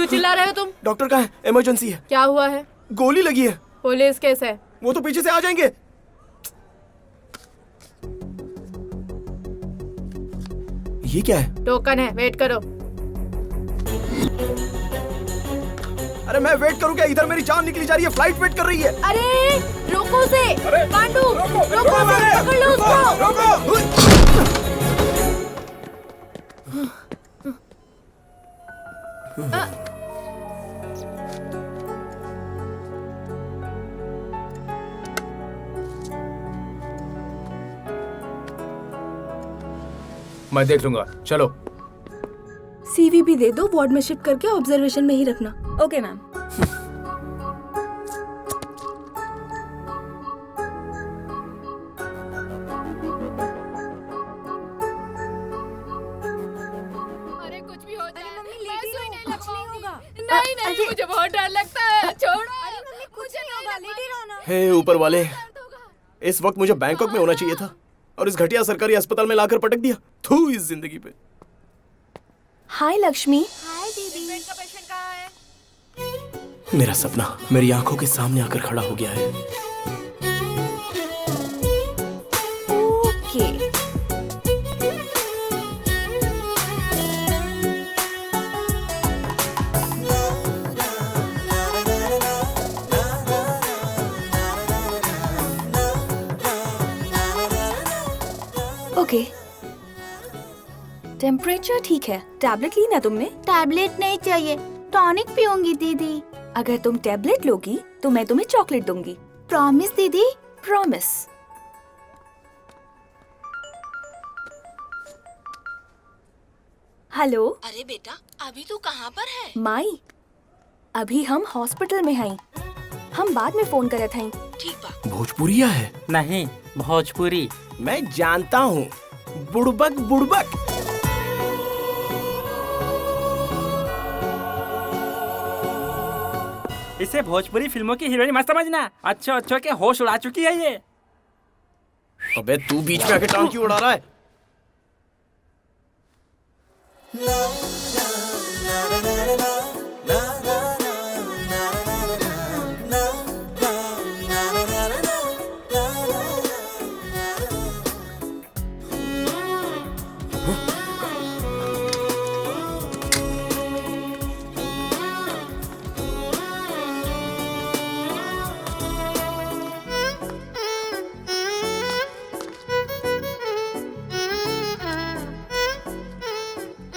क्यों चिल्ला रहे हो तुम? डॉक्टर कहाँ है? इमरजेंसी है। क्या हुआ है? गोली लगी है। पुलिस केस है। वो तो पीछे से आ जाएंगे। ये क्या है? टोकन है, वेट करो। अरे मैं वेट करूं क्या? इधर मेरी जान निकली जा रही है, फ्लाइट वेट कर रही है। अरे रोको उसे। पांडु रोको उसे, पकड़ लो उसको। मैं देख लूंगा, चलो। सीवी भी दे दो, वार्ड में शिफ्ट करके ऑब्जर्वेशन में ही रखना। Okay ma'am. अरे कुछ भी हो जाए, मैं सुई नहीं लगाऊंगी। नहीं, मुझे बहुत डर लगता है, छोड़ो। कुछ नहीं होगा, लेटे रहो ना। हे ऊपर वाले, इस वक्त मुझे बैंकॉक में होना चाहिए था और इस घटिया सरकारी अस्पताल में लाकर पटक दिया। थू इस जिंदगी पे। हाय लक्ष्मी। हाय दीदी। पेट का पेशेंट कहाँ है? मेरा सपना मेरी आंखों के सामने आकर खड़ा हो गया है। ओके। ओके, टेम्परेचर ठीक है। टैबलेट ली ना तुमने? टैबलेट नहीं चाहिए, टॉनिक पीऊंगी दीदी। अगर तुम टैबलेट लोगी तो मैं तुम्हें चॉकलेट दूंगी। प्रॉमिस दीदी। प्रॉमिस। हेलो। अरे बेटा, अभी तू कहाँ पर है? माई, अभी हम हॉस्पिटल में हैं। हम बाद में फोन करत हई। ठीक बा। भोजपुरिया है? नहीं, भोजपुरी। मैं जानता हूँ, बुड़बक बुड़बक। इसे भोजपुरी फिल्मों की हीरोइन मत समझना। अच्छो के होश उड़ा चुकी है ये। अबे तू बीच में आके टांग क्यों उड़ा रहा है?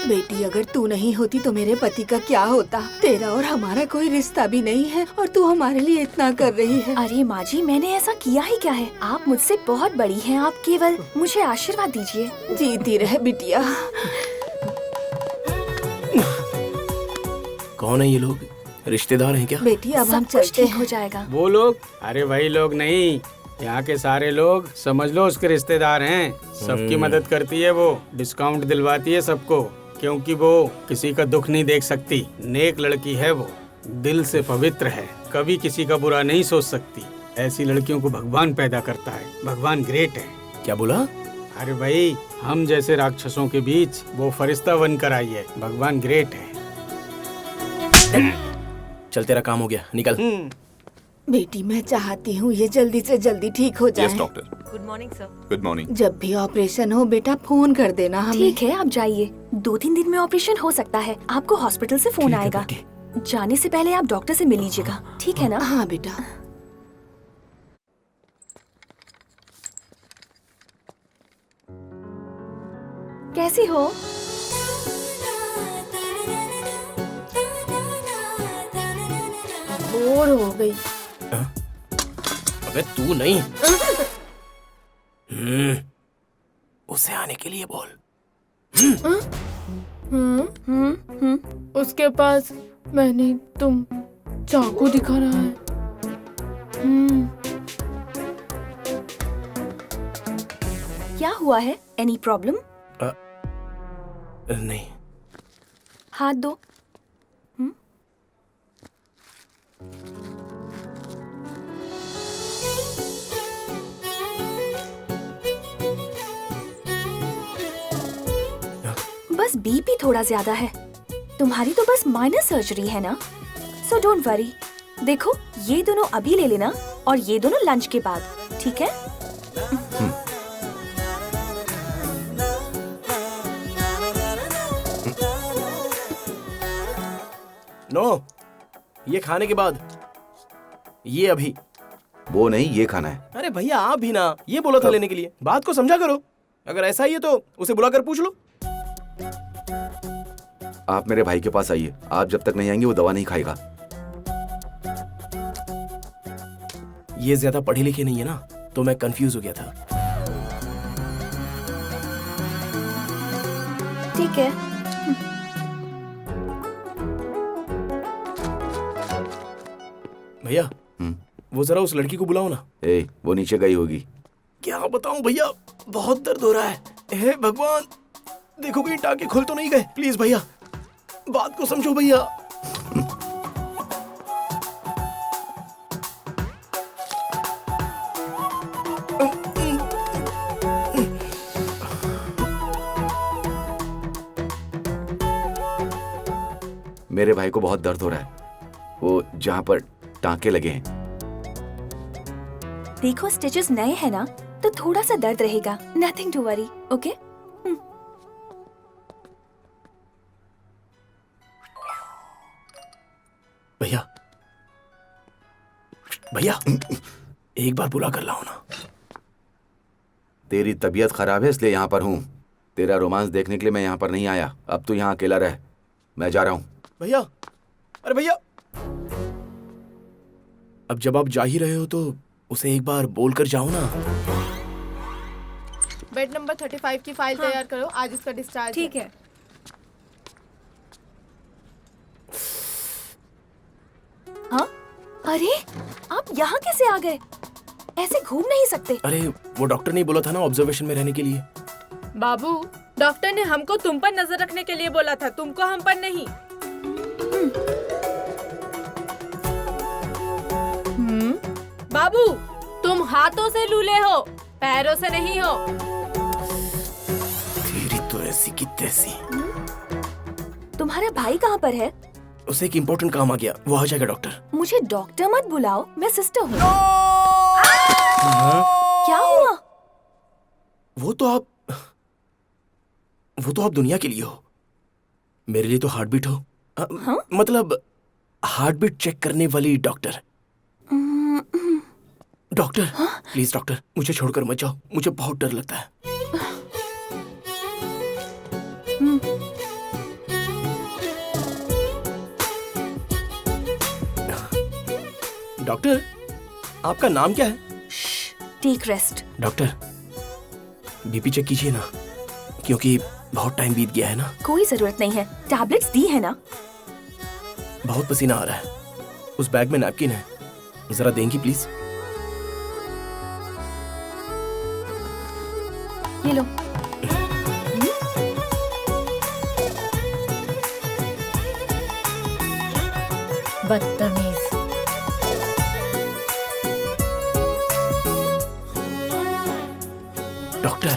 बेटी, अगर तू नहीं होती तो मेरे पति का क्या होता? तेरा और हमारा कोई रिश्ता भी नहीं है और तू हमारे लिए इतना कर रही है। अरे माँ जी, मैंने ऐसा किया ही क्या है? आप मुझसे बहुत बड़ी हैं, आप केवल मुझे आशीर्वाद दीजिए। जीती रहे बिटिया। कौन है ये लोग? रिश्तेदार हैं क्या? बेटी अब हम सब कुछ चलते ठीक हैं। हो जाएगा। वो लोग? अरे वही लोग नहीं, यहाँ के सारे लोग समझ लो उसके रिश्तेदार हैं। सबकी मदद करती है वो, डिस्काउंट दिलवाती है सबको, क्योंकि वो किसी का दुख नहीं देख सकती। नेक लड़की है वो, दिल से पवित्र है, कभी किसी का बुरा नहीं सोच सकती। ऐसी लड़कियों को भगवान पैदा करता है। भगवान ग्रेट है। क्या बोला? अरे भाई, हम जैसे राक्षसों के बीच वो फरिश्ता बनकर आई है। भगवान ग्रेट है। चल, तेरा काम हो गया, निकल। बेटी, मैं चाहती हूँ ये जल्दी से जल्दी ठीक हो जाए। Yes doctor. Good morning sir. Good morning. जब भी ऑपरेशन हो बेटा फोन कर देना हमें। ठीक है, आप जाइए। 2-3 दिन में ऑपरेशन हो सकता है। आपको हॉस्पिटल से फोन आएगा। जाने से पहले आप डॉक्टर से मिल लीजिएगा, ठीक है ना? हाँ बेटा। कैसी हो? बोर हो गई। अबे तू नहीं। उसे आने के लिए बोल। उसके पास मैंने तुम चाकू दिखा रहा है। क्या हुआ है? Any problem? नहीं। हाथ दो। बस बीपी थोड़ा ज्यादा है। तुम्हारी तो बस माइनर सर्जरी है ना, सो डोंट वरी। देखो ये दोनों अभी ले लेना और ये दोनों लंच के बाद, ठीक है? नो, ये खाने के बाद, ये अभी। वो नहीं, ये खाना है। अरे भैया आप भी ना, ये बोला था लेने के लिए, बात को समझा करो। अगर ऐसा ही है तो उसे बुलाकर पूछ लो। आप मेरे भाई के पास आइए, आप जब तक नहीं आएंगे वो दवा नहीं खाएगा। ये ज्यादा पढ़े लिखे नहीं है ना, तो मैं कंफ्यूज हो गया था। ठीक है। भैया वो जरा उस लड़की को बुलाओ ना। वो नीचे गई होगी। क्या बताऊं भैया, बहुत दर्द हो रहा है। हे भगवान, देखो कहीं टाके खुल तो नहीं गए। प्लीज भैया, बात को समझो भैया। मेरे भाई को बहुत दर्द हो रहा है, वो जहाँ पर टांके लगे हैं। देखो स्टिचेस नए हैं ना, तो थोड़ा सा दर्द रहेगा। Nothing to worry, okay? भैया भैया, एक बार बुला कर लाओ ना। तेरी तबीयत खराब है इसलिए यहाँ पर हूँ। तेरा रोमांस देखने के लिए मैं यहाँ पर नहीं आया। अब तू यहाँ अकेला रह, मैं जा रहा हूँ। भैया, अरे भैया, अब जब आप जा ही रहे हो तो उसे एक बार बोलकर जाओ ना। बेड नंबर 35 की फाइल तैयार करो, आज इसका डिस्चार्ज। ठीक है। हाँ? अरे आप यहाँ कैसे आ गए? ऐसे घूम नहीं सकते। अरे वो डॉक्टर ने बोला था ना ऑब्जर्वेशन में रहने के लिए। बाबू, डॉक्टर ने हमको तुम पर नजर रखने के लिए बोला था, तुमको हम पर नहीं। बाबू, तुम हाथों से लूले हो, पैरों से नहीं हो। तेरी तो ऐसी की तैसी। तुम्हारा भाई कहाँ पर है? उसे एक इम्पोर्टेंट काम आ गया, वो आ जाएगा डॉक्टर। मुझे डॉक्टर मत बुलाओ, मैं सिस्टर हूँ। क्या हुआ? वो तो आप दुनिया के लिए हो, मेरे लिए तो हार्ट बीट हो। मतलब हार्ट बीट चेक करने वाली डॉक्टर। डॉक्टर, प्लीज डॉक्टर, मुझे छोड़कर मत जाओ, मुझे बहुत डर लगता है। डॉक्टर, आपका नाम क्या है? Take rest. Doctor, BP check कीजिए ना, क्योंकि बहुत टाइम बीत गया है ना। कोई जरूरत नहीं है, टैबलेट्स दी है ना। बहुत पसीना आ रहा है, उस बैग में नैपकिन है, जरा देंगी प्लीज? ये लो। बदतमीज। डॉक्टर,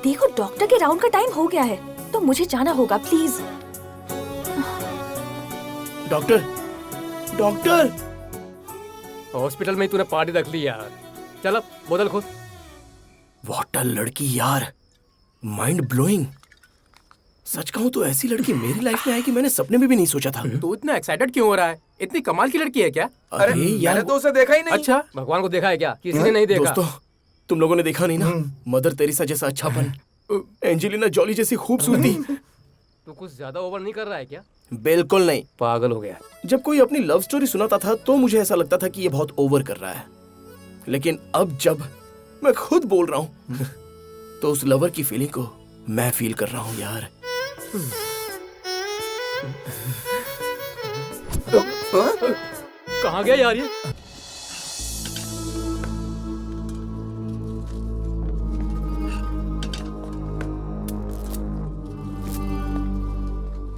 देखो डॉक्टर के राउंड का टाइम हो गया है, तो मुझे जाना होगा, प्लीज। Doctor, doctor. हॉस्पिटल में ही तूने पार्टी रख ली यार। चल अब बोतल खोल। व्हाट अ लड़की यार, माइंड ब्लोइंग। सच कहूं तो ऐसी लड़की मेरी लाइफ में आएगी मैंने सपने में भी नहीं सोचा था। तू इतना एक्साइटेड क्यों हो रहा है? इतनी कमाल की लड़की है क्या? अरे यार, मैंने तो उसे देखा ही नहीं। अच्छा, भगवान को देखा है क्या? किसी ने नहीं देखा। दोस्तों, तुम लोगों ने देखा नहीं ना, मदर तेरेसा जैसा अच्छापन, एंजेलिना जॉली जैसी खूबसूरती। तू कुछ ज्यादा ओवर नहीं कर रहा है क्या? बिल्कुल नहीं। पागल हो गया। जब कोई अपनी लव स्टोरी सुनाता था तो मुझे ऐसा लगता था कि ये बहुत ओवर कर रहा है, लेकिन अब जब मैं खुद बोल रहा हूँ तो उस लवर की फीलिंग को मैं फील कर रहा हूँ यार। कहाँ गया यार ये?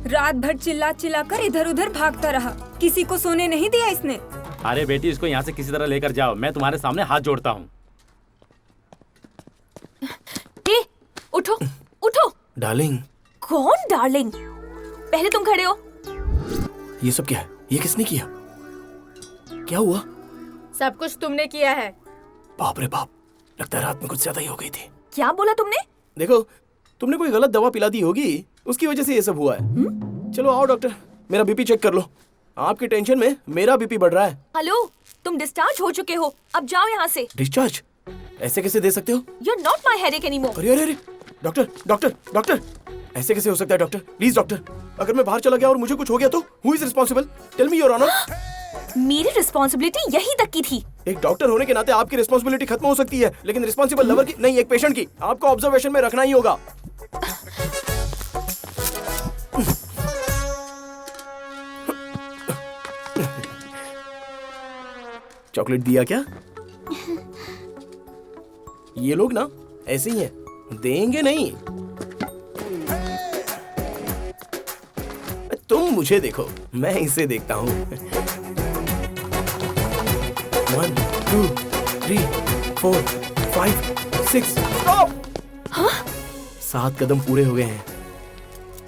रात भर चिल्ला चिल्ला कर इधर उधर भागता रहा, किसी को सोने नहीं दिया इसने। अरे बेटी, इसको यहाँ से किसी तरह लेकर जाओ, मैं तुम्हारे सामने हाथ जोड़ता हूँ। उठो उठो। डार्लिंग। कौन डार्लिंग? पहले तुम खड़े हो। ये सब क्या है? ये किसने किया? क्या हुआ? सब कुछ तुमने किया है। बाप रे बाप, लगता है रात में कुछ ज्यादा ही हो गई थी। क्या बोला तुमने? देखो, तुमने कोई गलत दवा पिला दी होगी, उसकी वजह से ये सब हुआ है। चलो आओ डॉक्टर, मेरा बीपी चेक कर लो। आपकी टेंशन में मेरा बीपी बढ़ रहा है। हेलो, तुम डिस्चार्ज हो चुके हो, अब जाओ यहाँ से। डिस्चार्ज? ऐसे कैसे दे सकते हो? You're not my headache anymore. अरे अरे अरे, डॉक्टर डॉक्टर डॉक्टर, ऐसे कैसे हो सकता है डॉक्टर? प्लीज डॉक्टर, अगर मैं बाहर चला गया और मुझे कुछ हो गया तो who is responsible? Tell me your honour. मेरी रिस्पॉन्सिबिलिटी यहीं तक की थी। एक डॉक्टर होने के नाते आपकी रिस्पॉन्सिबिलिटी खत्म हो सकती है, लेकिन रिस्पॉन्सिबल लवर की नहीं, एक पेशेंट की आपको ऑब्जर्वेशन में रखना ही होगा। चॉकलेट दिया क्या? ये लोग ना ऐसे ही हैं, देंगे नहीं। तुम मुझे देखो, मैं इसे देखता हूँ। 1 2 3 4 5 6 स्टॉप। हाँ? 7 कदम पूरे हो गए हैं।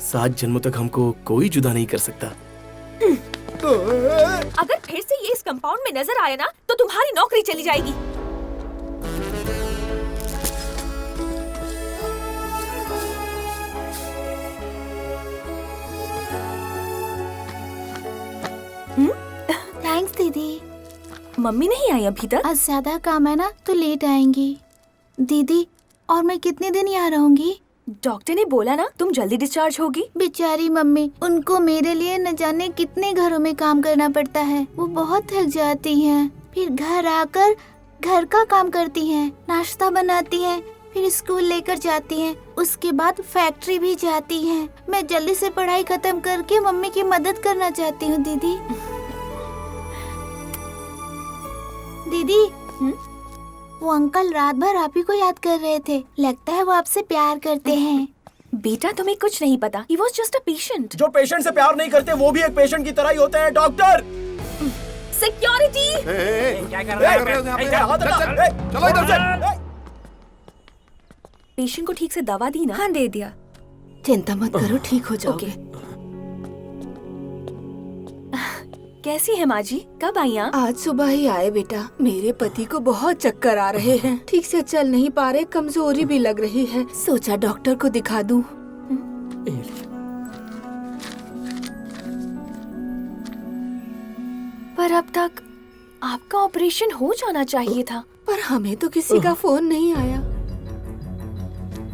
7 जन्मों तक हमको कोई जुदा नहीं कर सकता। अगर फिर से ये इस कंपाउंड में नजर आया ना, तो तुम्हारी नौकरी चली जाएगी। थैंक्स दीदी। मम्मी नहीं आई अभी तक? आज ज्यादा काम है ना, तो लेट आएंगी। दीदी, और मैं कितने दिन यहाँ रहूंगी? डॉक्टर ने बोला ना तुम जल्दी डिस्चार्ज होगी। बेचारी मम्मी, उनको मेरे लिए न जाने कितने घरों में काम करना पड़ता है। वो बहुत थक जाती हैं। फिर घर आकर घर का काम करती हैं, नाश्ता बनाती हैं, फिर स्कूल लेकर जाती हैं, उसके बाद फैक्ट्री भी जाती हैं। मैं जल्दी से पढ़ाई खत्म करके मम्मी की मदद करना चाहती हूँ दीदी। दीदी, वो अंकल रात भर आप ही को याद कर रहे थे। लगता है वो आपसे प्यार करते हैं। बेटा, तुम्हें कुछ नहीं पता। He was just a patient. जो पेशेंट से प्यार नहीं करते वो भी एक पेशेंट की तरह ही होते हैं। Doctor, security. क्या कर रहे हो? चलो इधर से। पेशेंट को ठीक से दवा दी ना? हाँ, दे दिया। चिंता मत करो, ठीक हो जाओगे। कैसी है माँ जी? कब आई आप? आज सुबह ही आए बेटा। मेरे पति को बहुत चक्कर आ रहे हैं, ठीक से चल नहीं पा रहे, कमजोरी भी लग रही है। सोचा डॉक्टर को दिखा दूं। पर अब तक आपका ऑपरेशन हो जाना चाहिए था। पर हमें तो किसी का फोन नहीं आया।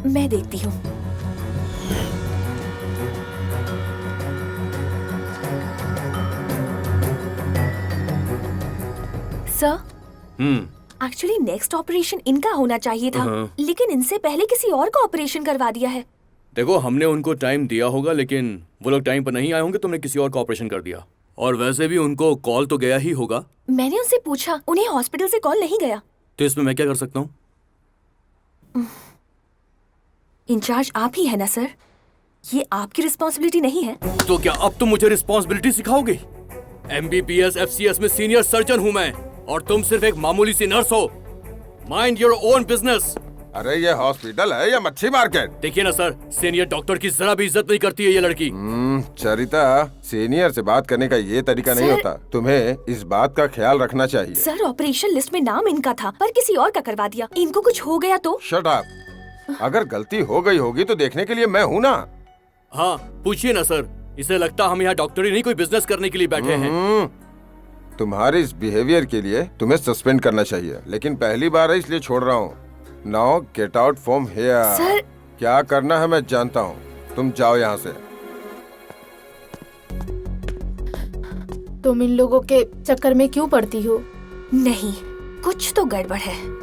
मैं देखती हूँ। सर, एक्चुअली नेक्स्ट ऑपरेशन इनका होना चाहिए था, लेकिन इनसे पहले किसी और का ऑपरेशन करवा दिया है। देखो, हमने उनको टाइम दिया होगा, लेकिन वो लोग टाइम पर नहीं आए होंगे, तुमने किसी और का ऑपरेशन कर दिया। और वैसे भी उनको कॉल तो गया ही होगा। मैंने उनसे पूछा, उन्हें हॉस्पिटल से कॉल नहीं गया। तो इसमें मैं क्या कर सकता हूँ? इंचार्ज आप ही है ना सर? ये आपकी रिस्पॉन्सिबिलिटी नहीं है? तो क्या अब तुम मुझे रिस्पॉन्सिबिलिटी सिखाओगे? MBBS FCS में सीनियर सर्जन हूँ मैं, और तुम सिर्फ एक मामूली सी नर्स हो। Mind your own business. अरे ये हॉस्पिटल है या मच्छी मार्केट? देखिए ना सर, सीनियर डॉक्टर की जरा भी इज्जत नहीं करती है ये लड़की। चरिता, सीनियर से बात करने का ये तरीका नहीं होता। तुम्हें इस बात का ख्याल रखना चाहिए। सर, ऑपरेशन लिस्ट में नाम इनका था, पर किसी और का करवा दिया। इनको कुछ हो गया तो? Shut up. अगर गलती हो गई होगी तो देखने के लिए मैं हूँ ना। हाँ, पूछिए ना सर। इसे लगता हम यहाँ डॉक्टरी नहीं, कोई बिजनेस करने के लिए बैठे हैं। तुम्हारे इस बिहेवियर के लिए तुम्हें सस्पेंड करना चाहिए, लेकिन पहली बार है इसलिए छोड़ रहा हूँ। Now get out from here. Sir, क्या करना है मैं जानता हूँ, तुम जाओ यहाँ से। तुम इन लोगों के चक्कर में क्यों पड़ती हो? नहीं, कुछ तो गड़बड़ है।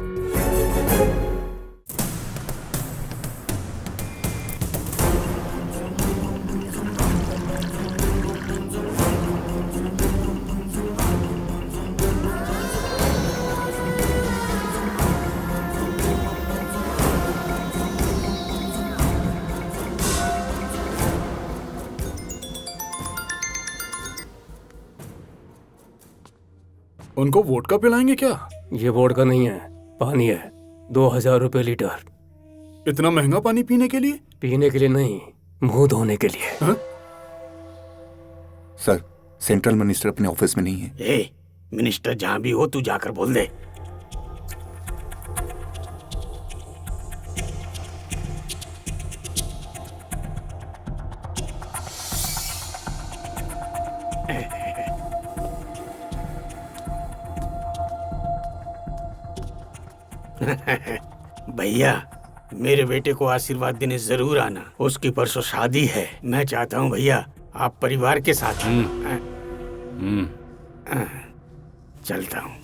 उनको वोडका पिलाएंगे क्या? ये वोडका नहीं है, पानी है। 2000 रुपए लीटर। इतना महंगा पानी पीने के लिए? पीने के लिए नहीं, मुंह धोने के लिए। सर, सेंट्रल मिनिस्टर अपने ऑफिस में नहीं है। ए, मिनिस्टर जहाँ भी हो तू जाकर बोल दे। भैया, मेरे बेटे को आशीर्वाद देने जरूर आना। उसकी परसों शादी है। मैं चाहता हूँ भैया आप परिवार के साथ चलता हूँ।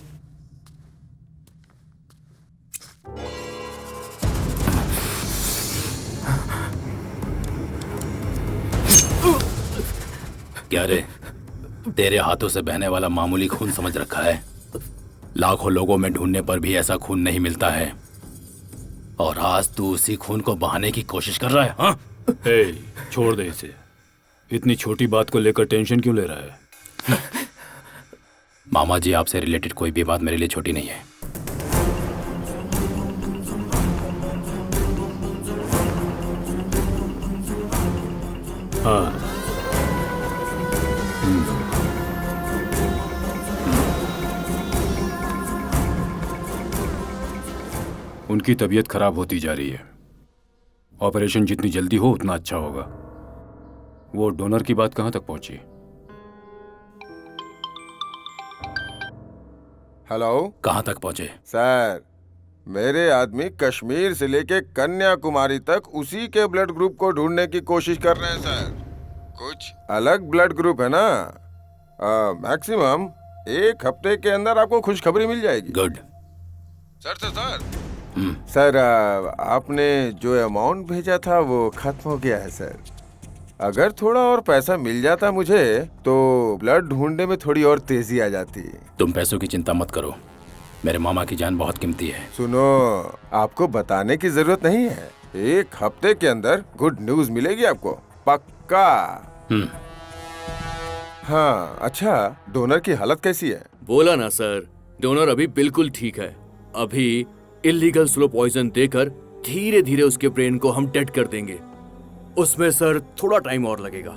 क्या रे, तेरे हाथों से बहने वाला मामूली खून समझ रखा है? लाखों लोगों में ढूंढने पर भी ऐसा खून नहीं मिलता है, और आज तू उसी खून को बहाने की कोशिश कर रहा है। हाँ? छोड़ दे इसे। इतनी छोटी बात को लेकर टेंशन क्यों ले रहा है? मामा जी, आपसे रिलेटेड कोई भी बात मेरे लिए छोटी नहीं है। हाँ। उनकी तबीयत खराब होती जा रही है। ऑपरेशन जितनी जल्दी हो उतना अच्छा होगा। वो डोनर की बात कहाँ तक पहुंची? हेलो, कहाँ तक पहुंचे? सर, मेरे आदमी कश्मीर से लेके कन्याकुमारी तक उसी के ब्लड ग्रुप को ढूंढने की कोशिश कर रहे हैं सर। कुछ अलग ब्लड ग्रुप है ना, मैक्सिमम 1 हफ्ते के अंदर आपको खुशखबरी मिल जाएगी। गुड। सर सर, आपने जो अमाउंट भेजा था वो खत्म हो गया है सर। अगर थोड़ा और पैसा मिल जाता मुझे तो ब्लड ढूंढने में थोड़ी और तेजी आ जाती। तुम पैसों की चिंता मत करो, मेरे मामा की जान बहुत कीमती है। सुनो, आपको बताने की जरूरत नहीं है। 1 हफ्ते के अंदर गुड न्यूज मिलेगी आपको, पक्का। हाँ, अच्छा, डोनर की हालत कैसी है? बोला ना सर, डोनर अभी बिल्कुल ठीक है। अभी इलीगल स्लो पॉइजन देकर धीरे धीरे उसके ब्रेन को हम डेड कर देंगे। उसमें सर थोड़ा टाइम और लगेगा।